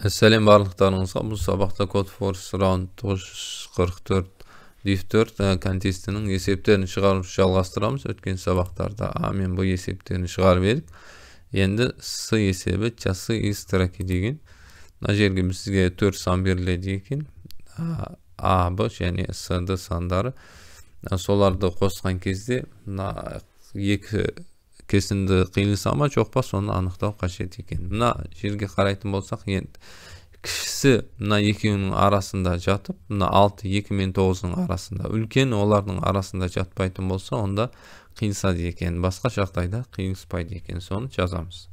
Selam bарлықтарыңызға. Бұл сабақта Code Force Round 944 контестінің есептерін шығарып жалғастырамыз. Өткен сабақтарда А мен Б есептерін шығарып едік. Енді С есебі жасы из строки деген. Мына жерге бізге 4 сан беріледі екен. А, Б және С, Д сандары. Соларды қосқан кезде мына екі кесінді қиылса ма жоқ па, соны анықтау қажет екен. Мына жерге қарайтын болсақ, енді кішісі мына екеуінің арасында жатып, мына 6, 2 мен 9-ның арасында, үлкен олардың арасында жатпайтын болса, онда қиылсады екен. Басқа жағдайда қиылыспайды екен. Соны жазамыз.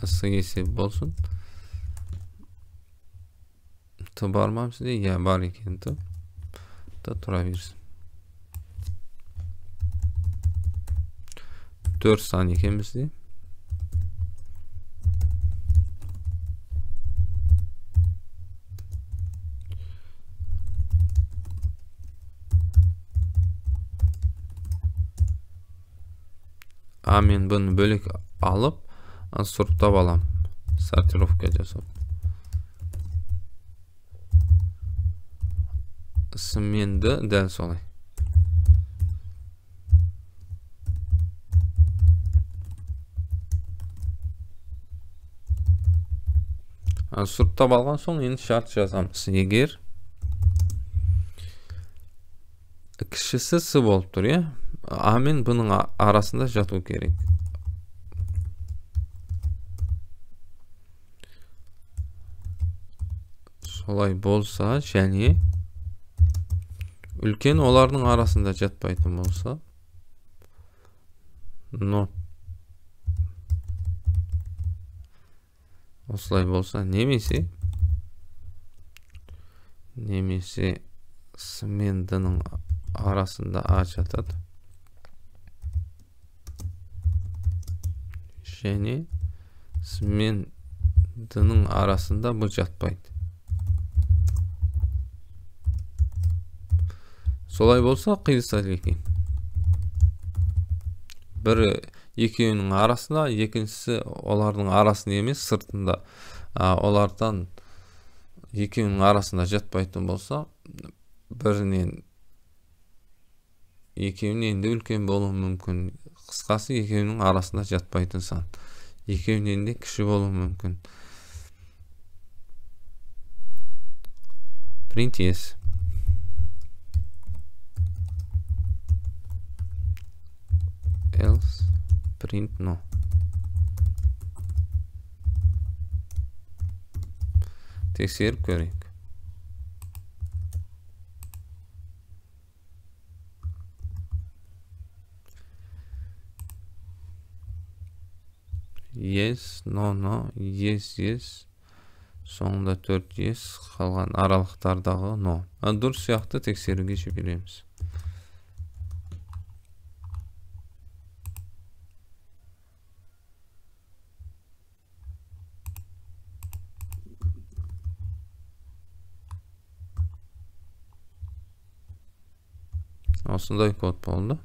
С есеп болсын. Т бар ма бізде? Я бар екен. Т тұра берсін. 4 сан екен бізде. А мен Б'ні бөлек алып, сұрыптап алам. Сортировка жасап. С мен Д дәл солай. Сұрыптап алған соң енді шарт жазамыз. Егер кішісі С болып тұр, А мен Б'ның арасында жату керек. Солай болса, және үлкен олардың арасында жатпайтын болса, осылай болса, немесе С мен D'ның арасында А жатады. Және С мен D'ның арасында Б жатпайды. Солай болса, қиылысады екен. Бірі екеуінің арасында, екіншісі олардың арасында емес, сыртында. Олардан екеуінің арасында жатпайтын болса, бірінен екеуінен де үлкен болуы мүмкін. Қысқасы, екеуінің арасында жатпайтын сан. Екеуінен де кіші болуы мүмкін. Print yes. Else print no. Тексеріп көрейік. Yes, no, yes. Соңында 4 yes, қалған аралықтардағы no. Дұрыс сияқты тексеруге жібереміз. Осындай код болды.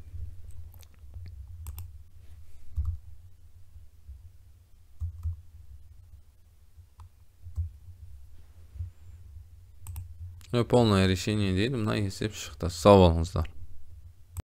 Полное решение дейді. Мына есеп шықты. Сау болыңыздар.